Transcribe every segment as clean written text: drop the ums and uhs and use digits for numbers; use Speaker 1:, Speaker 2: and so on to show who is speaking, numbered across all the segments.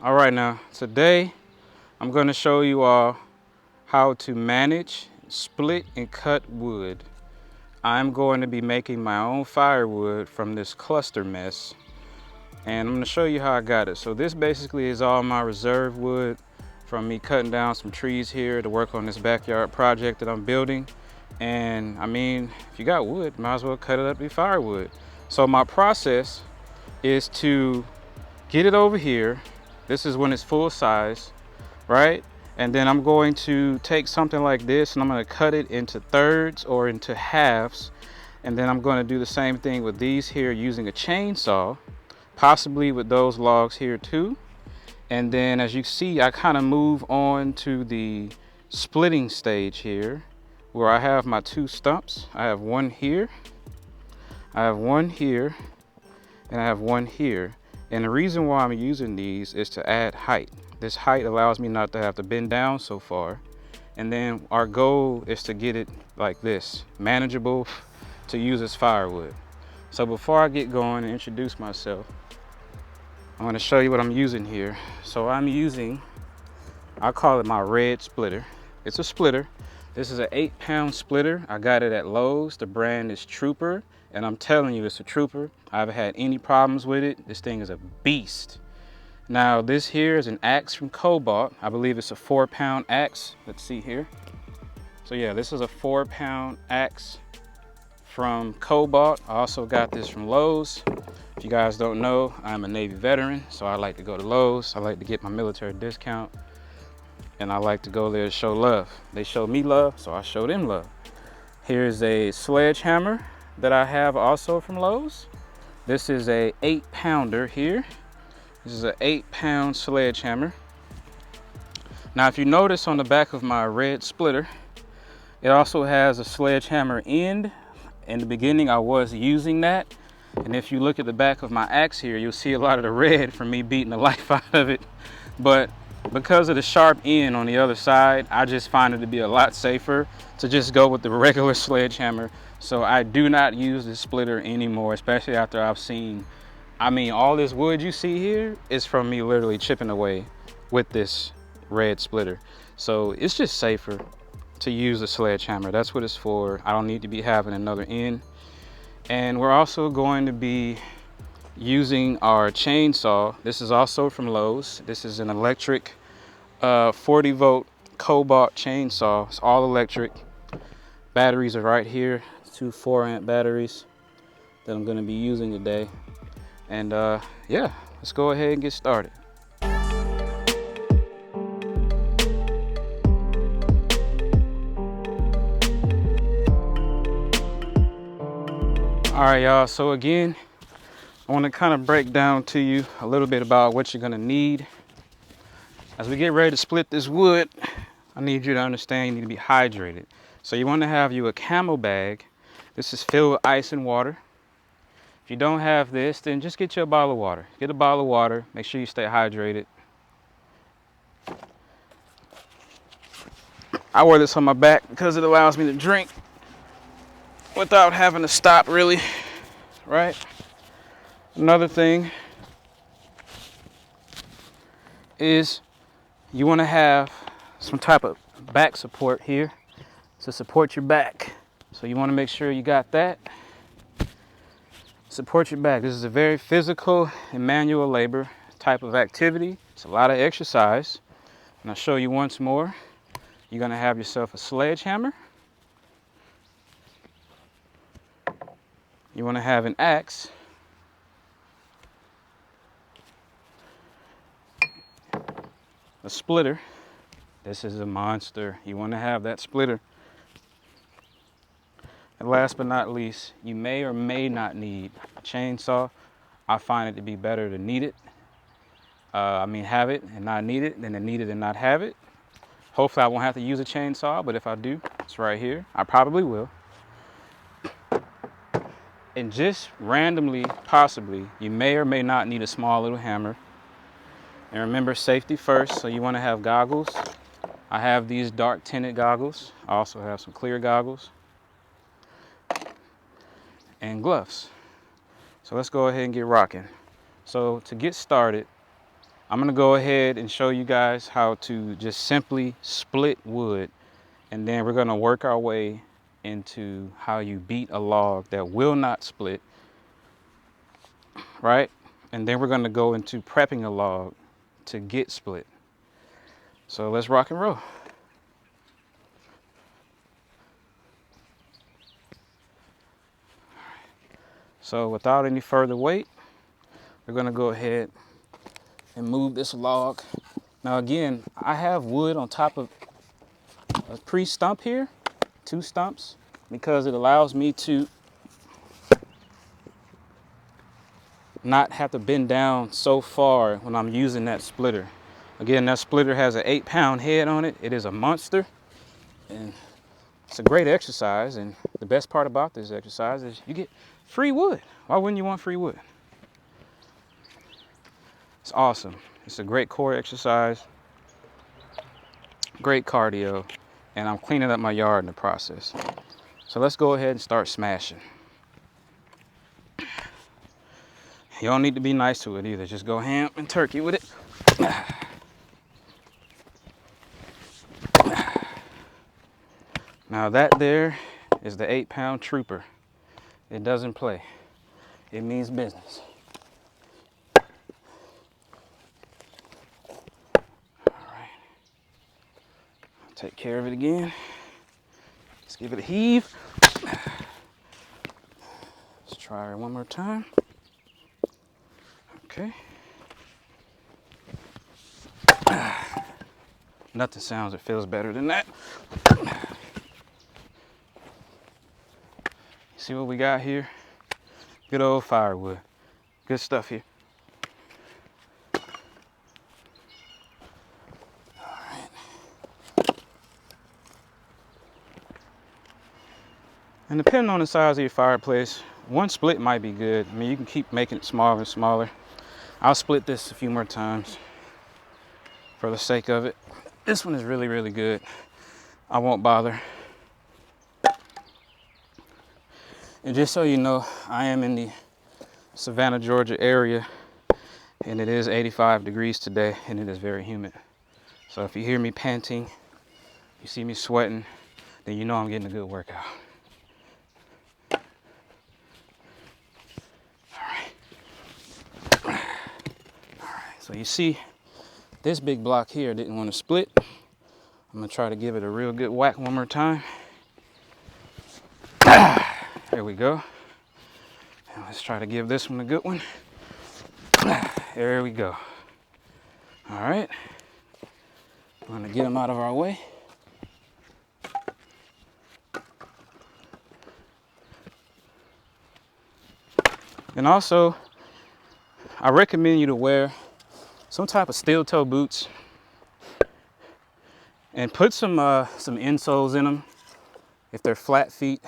Speaker 1: All right, now today I'm going to show you all how to manage, split, and cut wood. I'm going to be making my own firewood from this cluster mess, and I'm going to show you how I got it. So this basically is all my reserve wood from me cutting down some trees here to work on this backyard project that I'm building. And I mean, if you got wood, might as well cut it up to be firewood. So my process is to get it over here. This is when it's full size, right? And then I'm going to take something like this and I'm going to cut it into thirds or into halves. And then I'm going to do the same thing with these here using a chainsaw, possibly with those logs here too. And then as you see, I kind of move on to the splitting stage here where I have my two stumps. I have one here, I have one here, and I have one here. And the reason why I'm using these is to add height. This height allows me not to have to bend down so far. And then our goal is to get it like this, manageable to use as firewood. So before I get going and introduce myself, I'm going to show you what I'm using here. So I'm using, I call it my red splitter. It's a splitter. This is an 8-pound splitter. I got it at Lowe's. The brand is Trooper. And I'm telling you, it's a trooper. I haven't had any problems with it. This thing is a beast. Now, this here is an axe from Cobalt. I believe it's a 4-pound axe. Let's see here. So yeah, this is a 4-pound axe from Cobalt. I also got this from Lowe's. If you guys don't know, I'm a Navy veteran, so I like to go to Lowe's. I like to get my military discount, and I like to go there to show love. They show me love, so I show them love. Here's a sledgehammer that I have also from Lowe's. This is a 8-pounder here. This is an 8-pound sledgehammer. Now, if you notice on the back of my red splitter, it also has a sledgehammer end. In the beginning, I was using that. And if you look at the back of my axe here, you'll see a lot of the red from me beating the life out of it. But because of the sharp end on the other side, I just find it to be a lot safer to just go with the regular sledgehammer. So I do not use this splitter anymore, especially after I've seen, I mean, all this wood you see here is from me literally chipping away with this red splitter. So it's just safer to use a sledgehammer. That's what it's for. I don't need to be having another end. And we're also going to be using our chainsaw. This is also from Lowe's. This is an electric 40-volt Cobalt chainsaw. It's all electric. Batteries are right here. 2 4-amp batteries that I'm going to be using today. And yeah, let's go ahead and get started. All right, y'all, so again, I want to kind of break down to you a little bit about what you're going to need. As we get ready to split this wood, I need you to understand you need to be hydrated. So you want to have you a camel bag. This is filled with ice and water. If you don't have this, then just get you a bottle of water. Get a bottle of water. Make sure you stay hydrated. I wear this on my back because it allows me to drink without having to stop, really, right? Another thing is you want to have some type of back support here to support your back. So you want to make sure you got that. Support your back. This is a very physical and manual labor type of activity. It's a lot of exercise. And I'll show you once more. You're going to have yourself a sledgehammer. You want to have an axe. A splitter. This is a monster. You want to have that splitter. And last but not least, you may or may not need a chainsaw. I find it to be better to need it. Have it and not need it than to need it and not have it. Hopefully I won't have to use a chainsaw, but if I do, it's right here. I probably will. And just randomly, possibly, you may or may not need a small little hammer. And remember, safety first, so you want to have goggles. I have these dark tinted goggles. I also have some clear goggles. And gloves. So let's go ahead and get rocking. So to get started, I'm gonna go ahead and show you guys how to just simply split wood, and then we're gonna work our way into how you beat a log that will not split, right? And then we're gonna go into prepping a log to get split. So let's rock and roll. So without any further wait, we're gonna go ahead and move this log. Now again, I have wood on top of a pre-stump here, 2 stumps, because it allows me to not have to bend down so far when I'm using that splitter. Again, that splitter has an 8-pound head on it. It is a monster, and it's a great exercise. And the best part about this exercise is you get free wood. Why wouldn't you want free wood? It's awesome. It's a great core exercise, great cardio, and I'm cleaning up my yard in the process. So let's go ahead and start smashing. You don't need to be nice to it either. Just go ham and turkey with it. Now that there is the 8-pound trooper. It doesn't play. It means business. All right. Take care of it again. Let's give it a heave. Let's try it one more time. Okay. Nothing sounds or feels better than that. See what we got here? Good old firewood. Good stuff here. All right. And depending on the size of your fireplace, 1 split might be good. I mean, you can keep making it smaller and smaller. I'll split this a few more times for the sake of it. This one is really, really good. I won't bother. And just so you know, I am in the Savannah, Georgia area, and it is 85 degrees today, and it is very humid. So if you hear me panting, you see me sweating, then you know I'm getting a good workout. All right. So you see, this big block here didn't want to split. I'm gonna try to give it a real good whack one more time. There we go. And let's try to give this one a good one. There we go. All right. I'm gonna get them out of our way. And also, I recommend you to wear some type of steel toe boots and put some insoles in them if they're flat feet.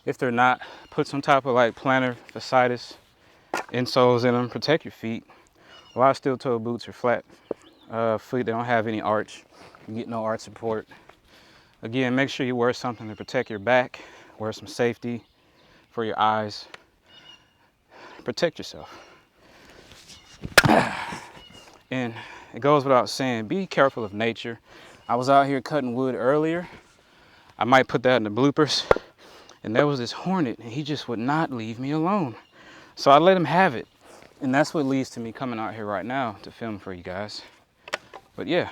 Speaker 1: If they're not, put some type of like plantar fasciitis insoles in them. Protect your feet. A lot of steel toe boots are flat feet. They don't have any arch. You get no arch support. Again, make sure you wear something to protect your back. Wear some safety for your eyes. Protect yourself. And it goes without saying, be careful of nature. I was out here cutting wood earlier. I might put that in the bloopers. And there was this hornet, and he just would not leave me alone. So I let him have it. And that's what leads to me coming out here right now to film for you guys. But yeah,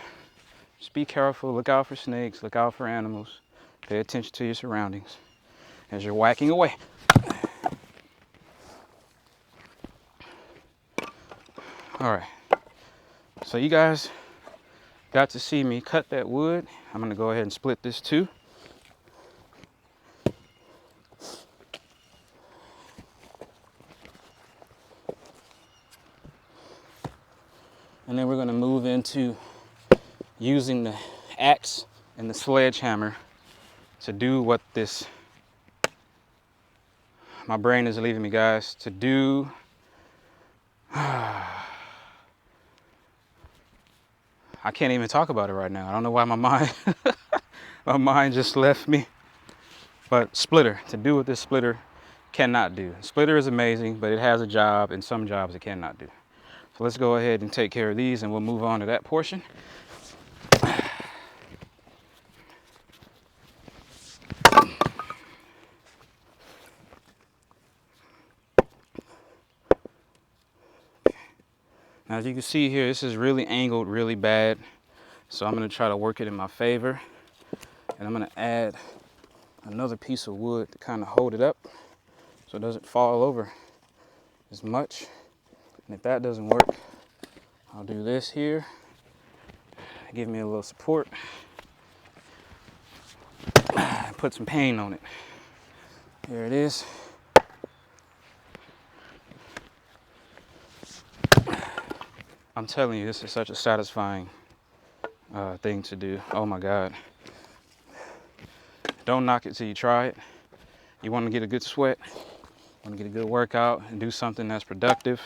Speaker 1: just be careful. Look out for snakes. Look out for animals. Pay attention to your surroundings as you're whacking away. All right. So you guys got to see me cut that wood. I'm going to go ahead and split this too. And then we're going to move into using the axe and the sledgehammer to do what this, my brain is leaving me, guys, to do, I can't even talk about it right now. I don't know why my mind just left me. But splitter, to do what this splitter cannot do. Splitter is amazing, but it has a job, and some jobs it cannot do. So let's go ahead and take care of these and we'll move on to that portion. Now, as you can see here, this is really angled really bad. So I'm gonna try to work it in my favor. And I'm gonna add another piece of wood to kind of hold it up so it doesn't fall over as much. And if that doesn't work, I'll do this here. Give me a little support. Put some paint on it. Here it is. I'm telling you, this is such a satisfying thing to do. Oh my God. Don't knock it till you try it. You want to get a good sweat, you want to get a good workout and do something that's productive,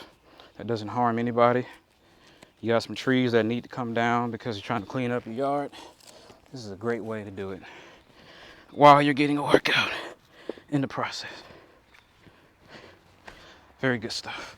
Speaker 1: that doesn't harm anybody. You got some trees that need to come down because you're trying to clean up your yard. This is a great way to do it while you're getting a workout in the process. Very good stuff.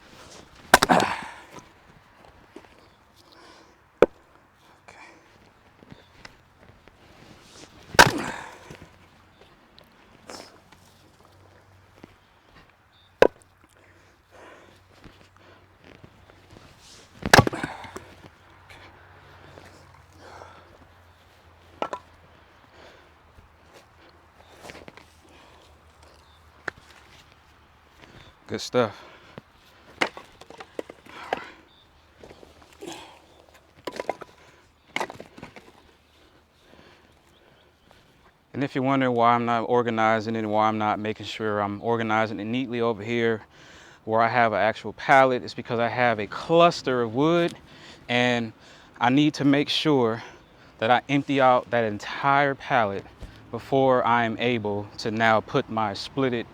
Speaker 1: Good stuff. And if you're wondering why I'm not organizing it and why I'm not making sure I'm organizing it neatly over here where I have an actual pallet, it's because I have a cluster of wood and I need to make sure that I empty out that entire pallet before I am able to now put my splitted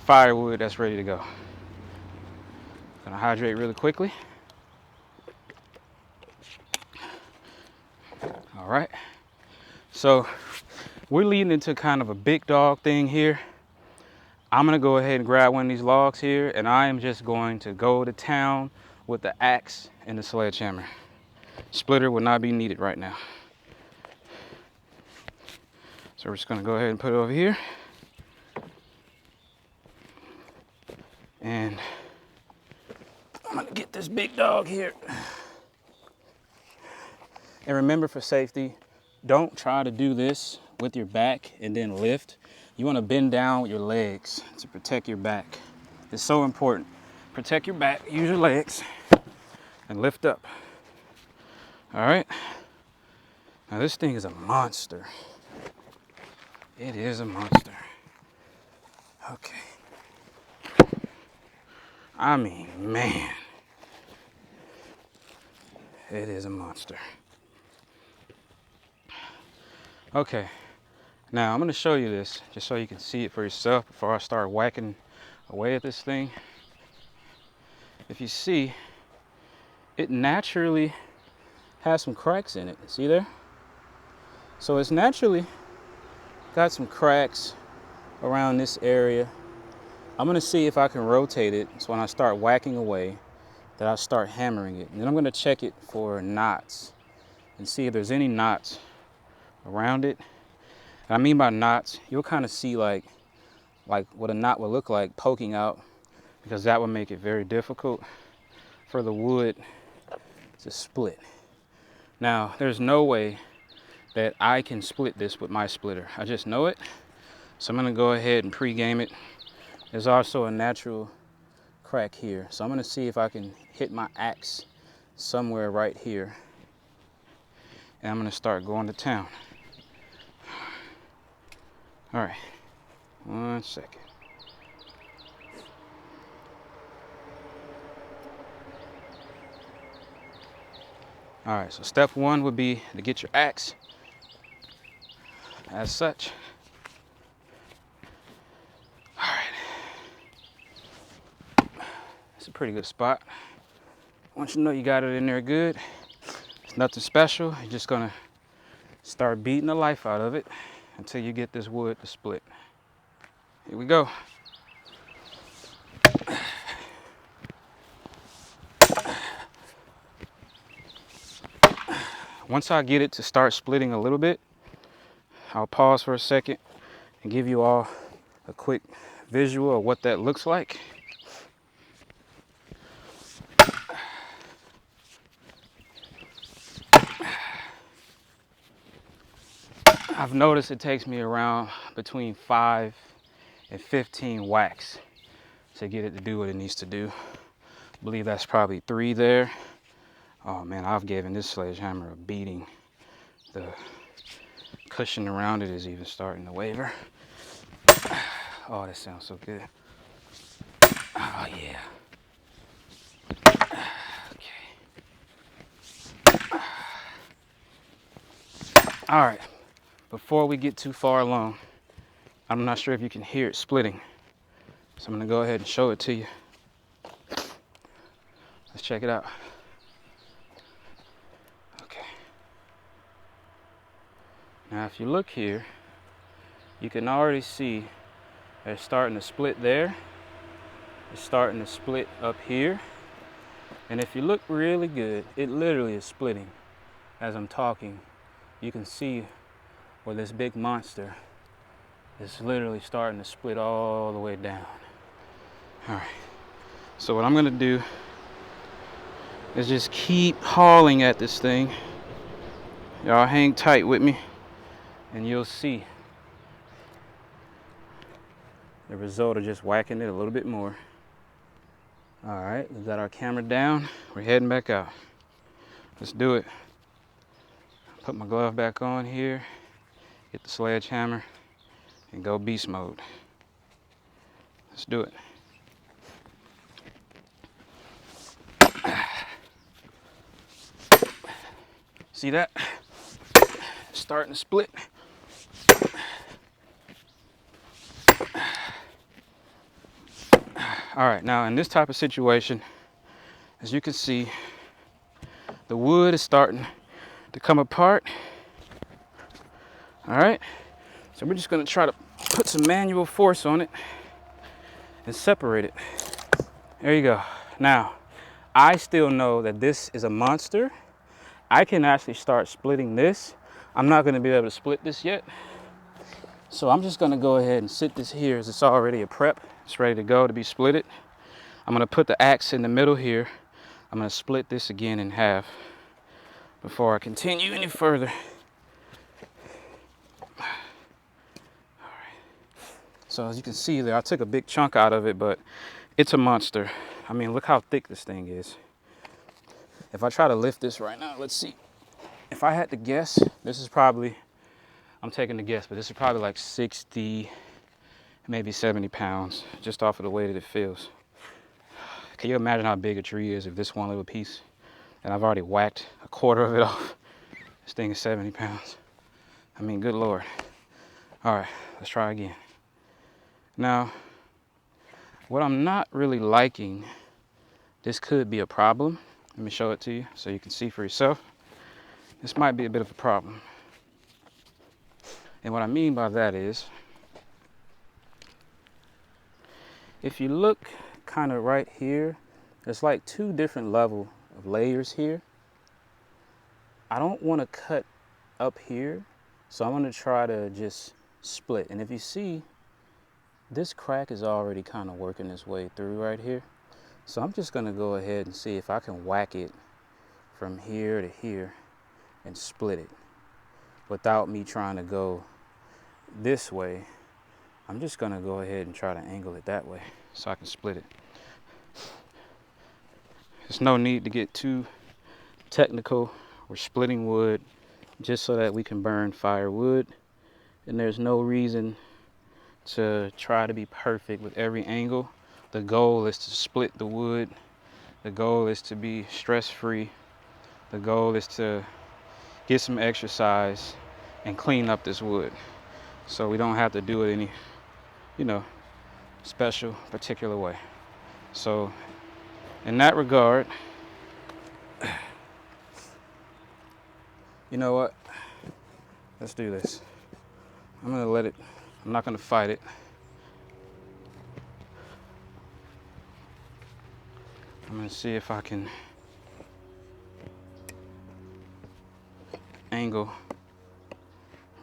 Speaker 1: firewood that's ready to go. Gonna hydrate really quickly. All right, so we're leading into kind of a big dog thing here. I'm gonna go ahead and grab one of these logs here and I am just going to go to town with the axe and the sledgehammer. Splitter will not be needed right now. So we're just gonna go ahead and put it over here. And I'm gonna get this big dog here. And remember, for safety, don't try to do this with your back and then lift. You wanna bend down with your legs to protect your back. It's so important. Protect your back, use your legs, and lift up. All right? Now this thing is a monster. It is a monster. Okay. I mean, man. It is a monster. Okay. Now I'm gonna show you this just so you can see it for yourself before I start whacking away at this thing. If you see, it naturally has some cracks in it. See there? So it's naturally got some cracks around this area. I'm gonna see if I can rotate it so when I start whacking away that I start hammering it. And then I'm gonna check it for knots and see if there's any knots around it. And I mean by knots, you'll kind of see like what a knot would look like poking out, because that would make it very difficult for the wood to split. Now, there's no way that I can split this with my splitter. I just know it. So I'm gonna go ahead and pre-game it. There's also a natural crack here. So I'm gonna see if I can hit my axe somewhere right here. And I'm gonna start going to town. All right, 1 second. All right, so step one would be to get your axe as such. All right, it's a pretty good spot. Once you know you got it in there good, it's nothing special. You're just gonna start beating the life out of it until you get this wood to split. Here we go. Once I get it to start splitting a little bit, I'll pause for a second and give you all a quick visual of what that looks like. I've noticed it takes me around between 5 and 15 whacks to get it to do what it needs to do. I believe that's probably 3 there. Oh man, I've given this sledgehammer a beating. The cushion around it is even starting to waver. Oh, that sounds so good. Oh yeah. Okay. All right, before we get too far along, I'm not sure if you can hear it splitting. So I'm gonna go ahead and show it to you. Let's check it out. Okay. Now if you look here, you can already see that it's starting to split there. It's starting to split up here. And if you look really good, it literally is splitting as I'm talking. You can see where this big monster is literally starting to split all the way down. All right, so what I'm gonna do is just keep hauling at this thing. Y'all hang tight with me and you'll see the result of just whacking it a little bit more. All right, we've got our camera down. We're heading back out. Let's do it. Put my glove back on here, get the sledgehammer, and go beast mode. Let's do it. See that? It's starting to split. All right, now in this type of situation, as you can see, the wood is starting to come apart. All right, so we're just gonna try to put some manual force on it and separate it. There you go. Now, I still know that this is a monster. I can actually start splitting this. I'm not gonna be able to split this yet. So I'm just gonna go ahead and sit this here as it's already a prep. It's ready to go to be splitted. I'm gonna put the axe in the middle here. I'm gonna split this again in half before I continue any further. All right. So as you can see there, I took a big chunk out of it, but it's a monster. I mean, look how thick this thing is. If I try to lift this right now, let's see. If I had to guess, this is probably, I'm taking a guess, but this is probably like 60, maybe 70 pounds, just off of the way that it feels. Can you imagine how big a tree is if this one little piece, and I've already whacked a quarter of it off. This thing is 70 pounds. I mean, good Lord. All right, let's try again. Now, what I'm not really liking, this could be a problem. Let me show it to you so you can see for yourself. This might be a bit of a problem. And what I mean by that is, if you look kind of right here, there's like 2 different level of layers here. I don't want to cut up here, so I'm going to try to just split. And if you see, this crack is already kind of working its way through right here. So I'm just going to go ahead and see if I can whack it from here to here and split it without me trying to go this way. I'm just going to go ahead and try to angle it that way so I can split it. There's no need to get too technical. We're splitting wood just so that we can burn firewood, and there's no reason to try to be perfect with every angle. The goal is to split the wood. The goal is to be stress-free. The goal is to get some exercise and clean up this wood so we don't have to do it any, special, particular way. So in that regard, you know what? Let's do this. I'm gonna let it, I'm not gonna fight it. I'm gonna see if I can angle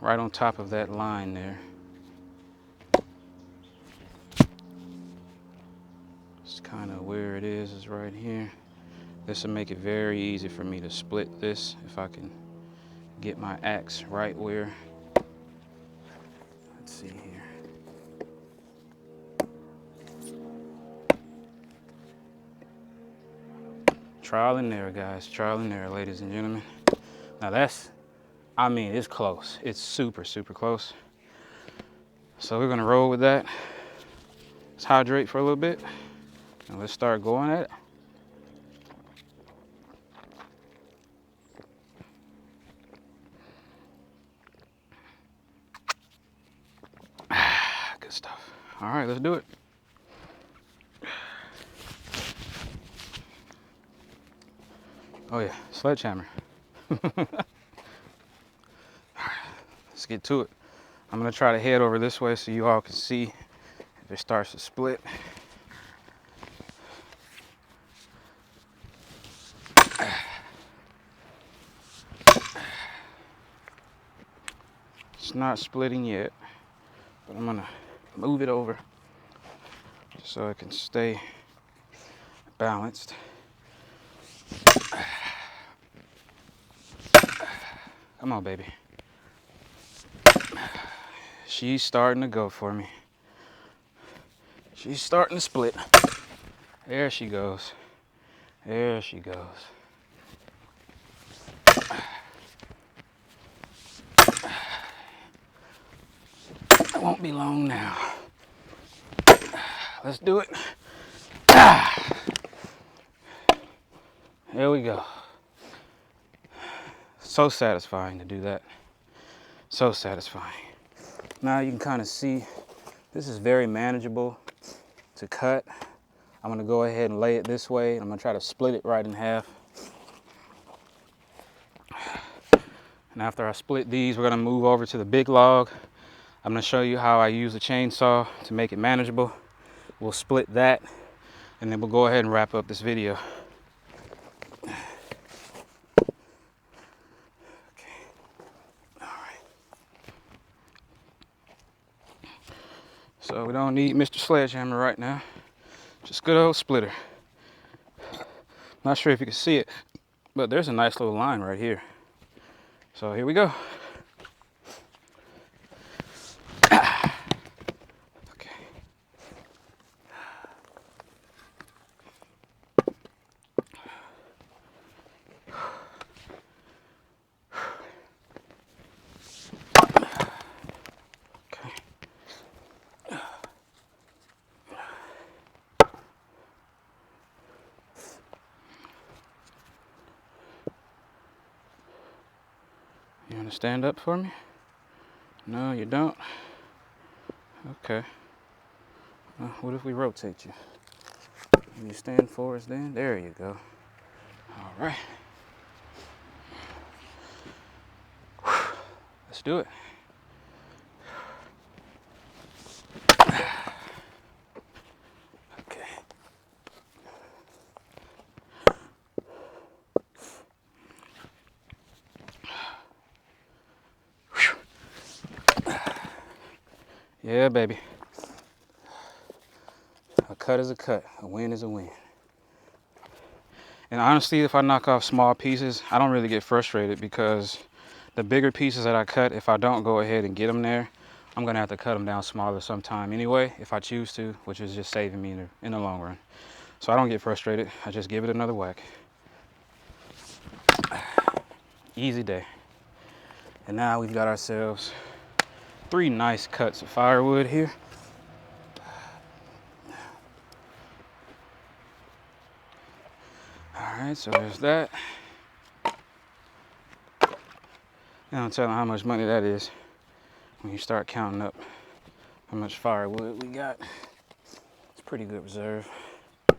Speaker 1: right on top of that line there. It's kind of where it is right here. This will make it very easy for me to split this if I can get my axe right where. Let's see here. Trial and error, guys. Trial and error, ladies and gentlemen. Now that's, I mean, it's close. It's super, super close. So we're gonna roll with that. Let's hydrate for a little bit and let's start going at it. Good stuff. All right, let's do it. Oh yeah, sledgehammer. All right, let's get to it. I'm gonna try to head over this way so you all can see if it starts to split. It's not splitting yet, but I'm gonna move it over so it can stay balanced. Come on, baby. She's starting to go for me. She's starting to split. There she goes. There she goes. It won't be long now. Let's do it. There we go. So satisfying to do that. So satisfying. Now you can kind of see this is very manageable to cut. I'm gonna go ahead and lay it this way. I'm gonna try to split it right in half. And after I split these, we're gonna move over to the big log. I'm gonna show you how I use the chainsaw to make it manageable. We'll split that and then we'll go ahead and wrap up this video. So we don't need Mr. Sledgehammer right now. Just good old splitter. Not sure if you can see it, but there's a nice little line right here. So here we go. Okay. You want to stand up for me? No, you don't? Okay. What if we rotate you? Can you stand for us then? There you go. All right. Let's do it. Okay. Yeah, baby. A cut is a cut. A win is a win. And honestly, if I knock off small pieces, I don't really get frustrated because the bigger pieces that I cut, if I don't go ahead and get them there, I'm gonna have to cut them down smaller sometime anyway, if I choose to, which is just saving me in the long run. So I don't get frustrated. I just give it another whack. Easy day. And now we've got ourselves 3 nice cuts of firewood here. All right, so there's that. Now I'm telling how much money that is when you start counting up how much firewood we got. It's a pretty good reserve. All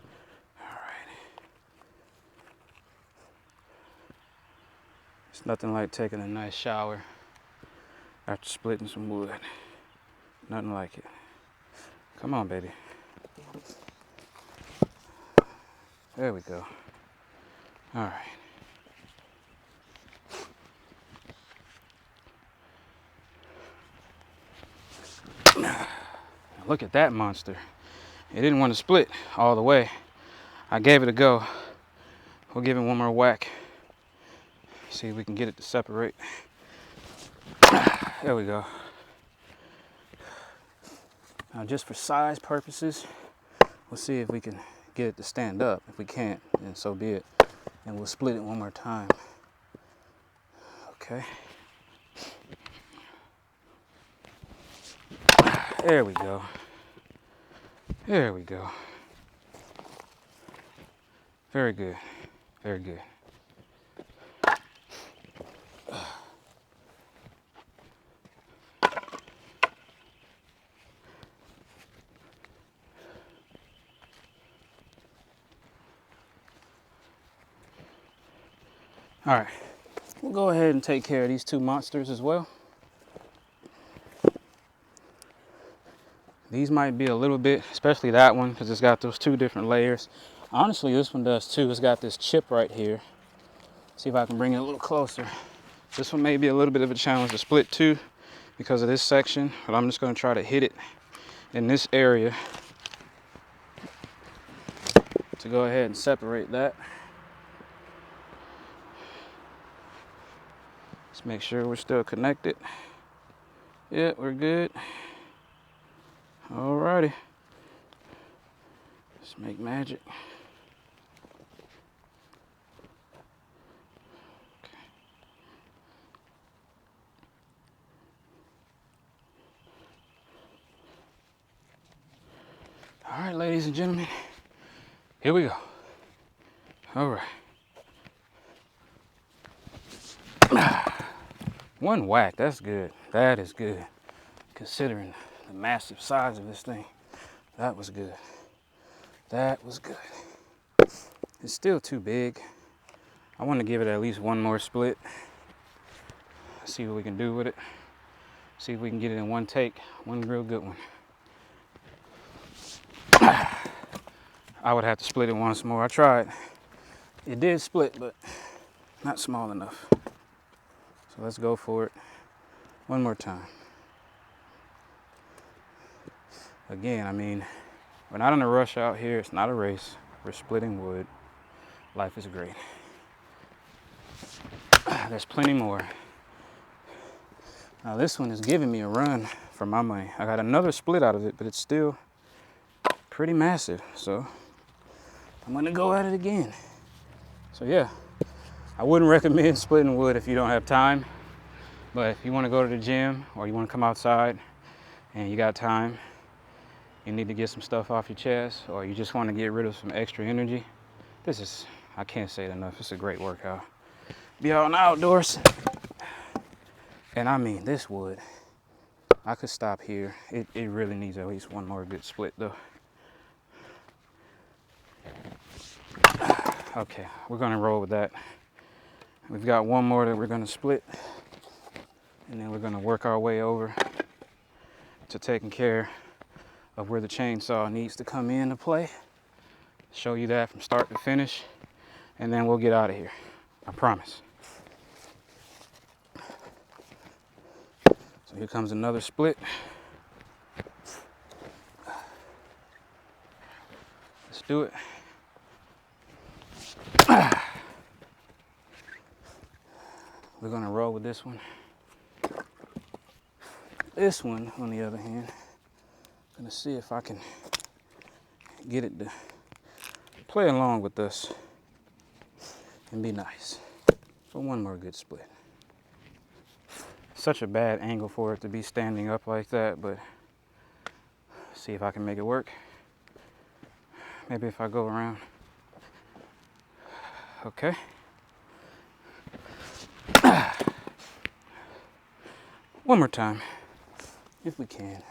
Speaker 1: right. It's nothing like taking a nice shower after splitting some wood. Nothing like it. Come on, baby. There we go. All right. Look at that monster. It didn't want to split all the way. I gave it a go. We'll give it one more whack. See if we can get it to separate. There we go. Now just for size purposes, we'll see if we can get it to stand up. If we can't, then so be it. And we'll split it one more time. Okay. There we go. There we go. Very good. Very good. All right, we'll go ahead and take care of these two monsters as well. These might be a little bit, especially that one, because it's got those two different layers. Honestly, this one does too. It's got this chip right here. See if I can bring it a little closer. This one may be a little bit of a challenge to split too because of this section, but I'm just going to try to hit it in this area to go ahead and separate that. Let's make sure we're still connected. Yeah, we're good. Alrighty. Let's make magic. Okay. All right, ladies and gentlemen, here we go. All right. One whack, that's good. That is good, considering the massive size of this thing. That was good. That was good. It's still too big. I want to give it at least one more split. See what we can do with it. See if we can get it in one take, one real good one. I would have to split it once more. I tried. It did split, but not small enough. So let's go for it one more time. Again, I mean, we're not in a rush out here. It's not a race. We're splitting wood. Life is great. There's plenty more. Now this one is giving me a run for my money. I got another split out of it, but it's still pretty massive. So I'm gonna go at it again. So yeah, I wouldn't recommend splitting wood if you don't have time. But if you want to go to the gym or you want to come outside and you got time, you need to get some stuff off your chest, or you just want to get rid of some extra energy, this is, I can't say it enough, it's a great workout. Be out in the outdoors. And I mean, this wood, I could stop here. It really needs at least one more good split though. Okay, we're gonna roll with that. We've got one more that we're gonna split, and then we're gonna work our way over to taking care of where the chainsaw needs to come into play. Show you that from start to finish, and then we'll get out of here. I promise. So here comes another split. Let's do it. We're gonna roll with this one. This one, on the other hand, I'm gonna see if I can get it to play along with us and be nice. So one more good split. Such a bad angle for it to be standing up like that, but see if I can make it work. Maybe if I go around. Okay. One more time, if we can.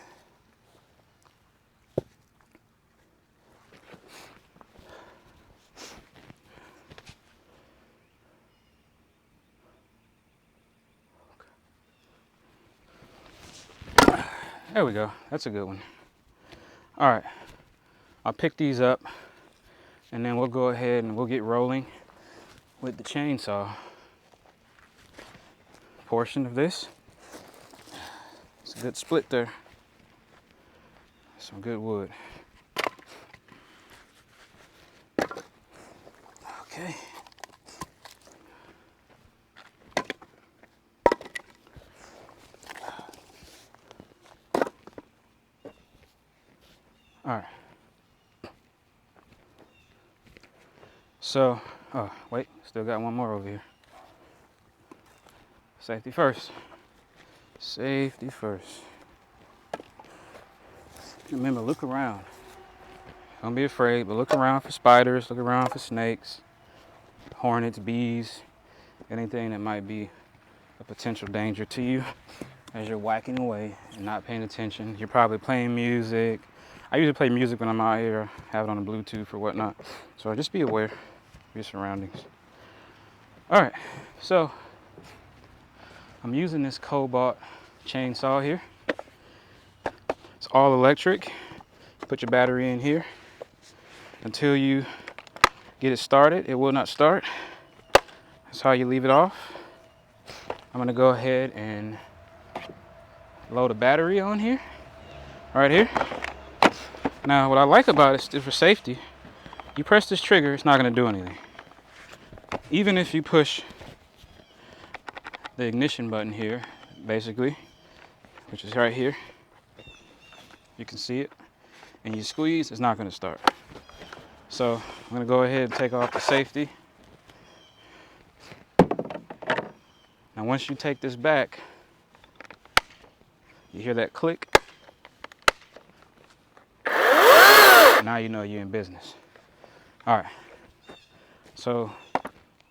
Speaker 1: There we go. That's a good one. All right. I'll pick these up, and then we'll go ahead and we'll get rolling with the chainsaw portion of this. It's a good split there. Some good wood. Okay. All right. So, oh, wait, still got one more over here. Safety first. Safety first. Remember, look around. Don't be afraid, but look around for spiders, look around for snakes, hornets, bees, anything that might be a potential danger to you as you're whacking away and not paying attention. You're probably playing music. I usually play music when I'm out here, have it on the Bluetooth or whatnot. So just be aware of your surroundings. All right, so I'm using this Cobalt chainsaw here. It's all electric. Put your battery in here. Until you get it started, it will not start. That's how you leave it off. I'm gonna go ahead and load a battery on here, right here. Now, what I like about it is for safety, you press this trigger, it's not gonna do anything. Even if you push the ignition button here, basically, which is right here, you can see it, and you squeeze, it's not gonna start. So I'm gonna go ahead and take off the safety. Now once you take this back, you hear that click. Now you know you're in business. All right, so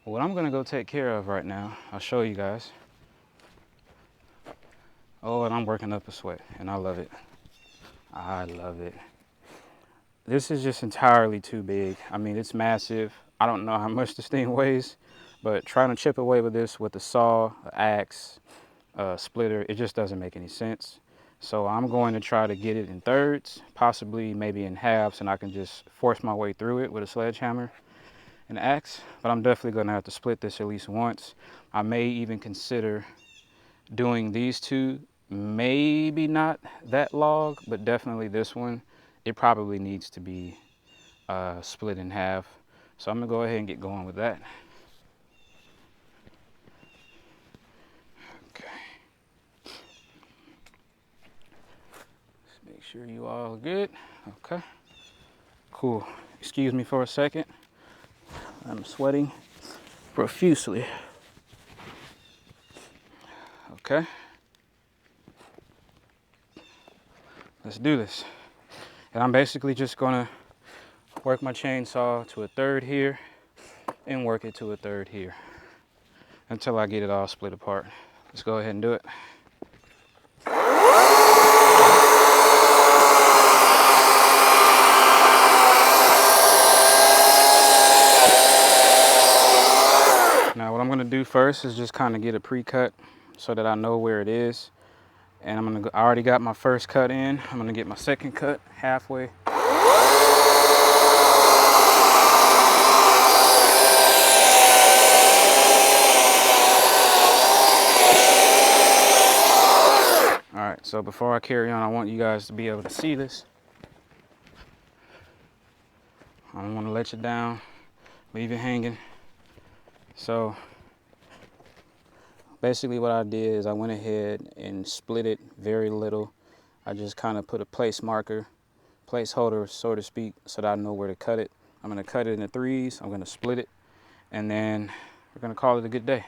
Speaker 1: what I'm gonna go take care of right now, I'll show you guys. Oh, and I'm working up a sweat, and I love it. I love it. This is just entirely too big. I mean, it's massive. I don't know how much this thing weighs, but trying to chip away with this with a saw, an axe, a splitter, it just doesn't make any sense. So I'm going to try to get it in thirds, possibly maybe in halves, and I can just force my way through it with a sledgehammer and axe. But I'm definitely going to have to split this at least once. I may even consider doing these two, maybe not that log, but definitely this one. It probably needs to be split in half. So I'm gonna go ahead and get going with that. Okay. Let's make sure you all are good. Okay. Cool. Excuse me for a second. I'm sweating profusely. Okay. Let's do this. And I'm basically just gonna work my chainsaw to a third here and work it to a third here until I get it all split apart. Let's go ahead and do it. Now what I'm gonna do first is just kind of get a pre-cut so that I know where it is. And I already got my first cut in. I'm gonna get my second cut halfway. All right, so before I carry on, I want you guys to be able to see this. I don't want to let you down, leave you hanging. So basically what I did is I went ahead and split it very little. I just kind of put a placeholder, so to speak, so that I know where to cut it. I'm gonna cut it into threes, I'm gonna split it, and then we're gonna call it a good day.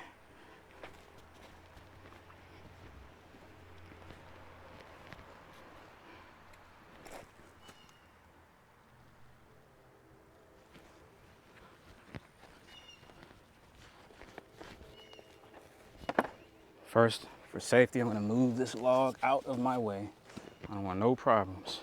Speaker 1: First, for safety, I'm gonna move this log out of my way. I don't want no problems.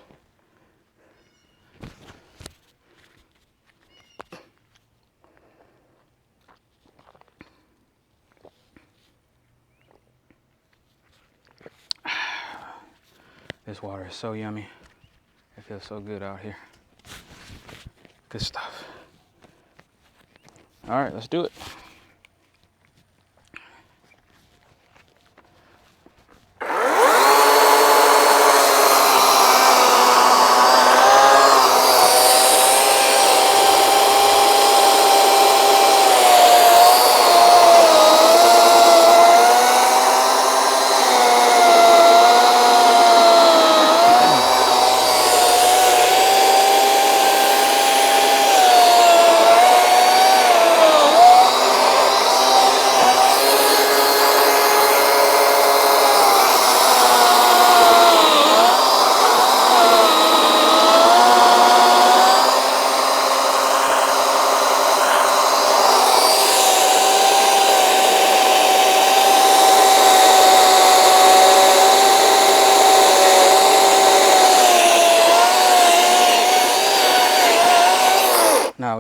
Speaker 1: This water is so yummy. It feels so good out here. Good stuff. All right, let's do it.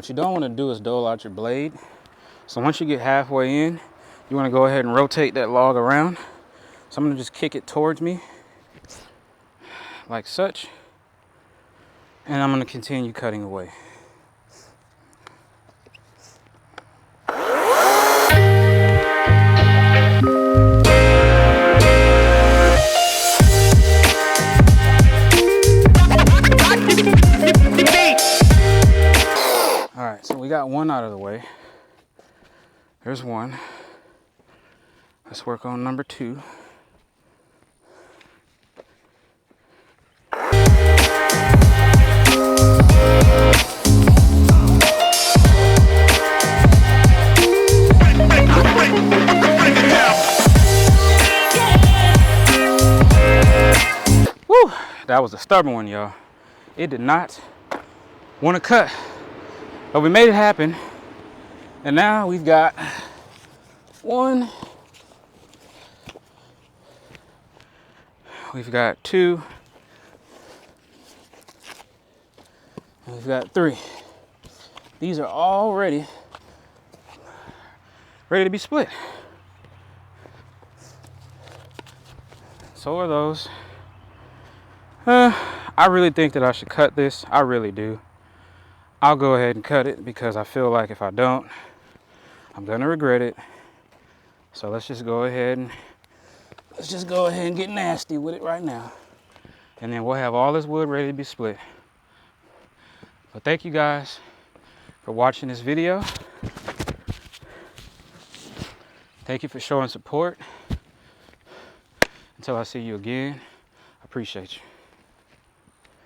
Speaker 1: what you don't want to do is dole out your blade. So once you get halfway in, you want to go ahead and rotate that log around. So I'm going to just kick it towards me like such. And I'm going to continue cutting away. All right, so we got one out of the way. There's one. Let's work on number 2. Woo, that was a stubborn one, y'all. It did not want to cut, but we made it happen. And now we've got 1, we've got 2, and we've got 3. These are all ready to be split. So are those. I really think that I should cut this. I really do. I'll go ahead and cut it because I feel like if I don't, I'm gonna regret it. So let's just go ahead and get nasty with it right now. And then we'll have all this wood ready to be split. But thank you guys for watching this video. Thank you for showing support. Until I see you again, I appreciate you.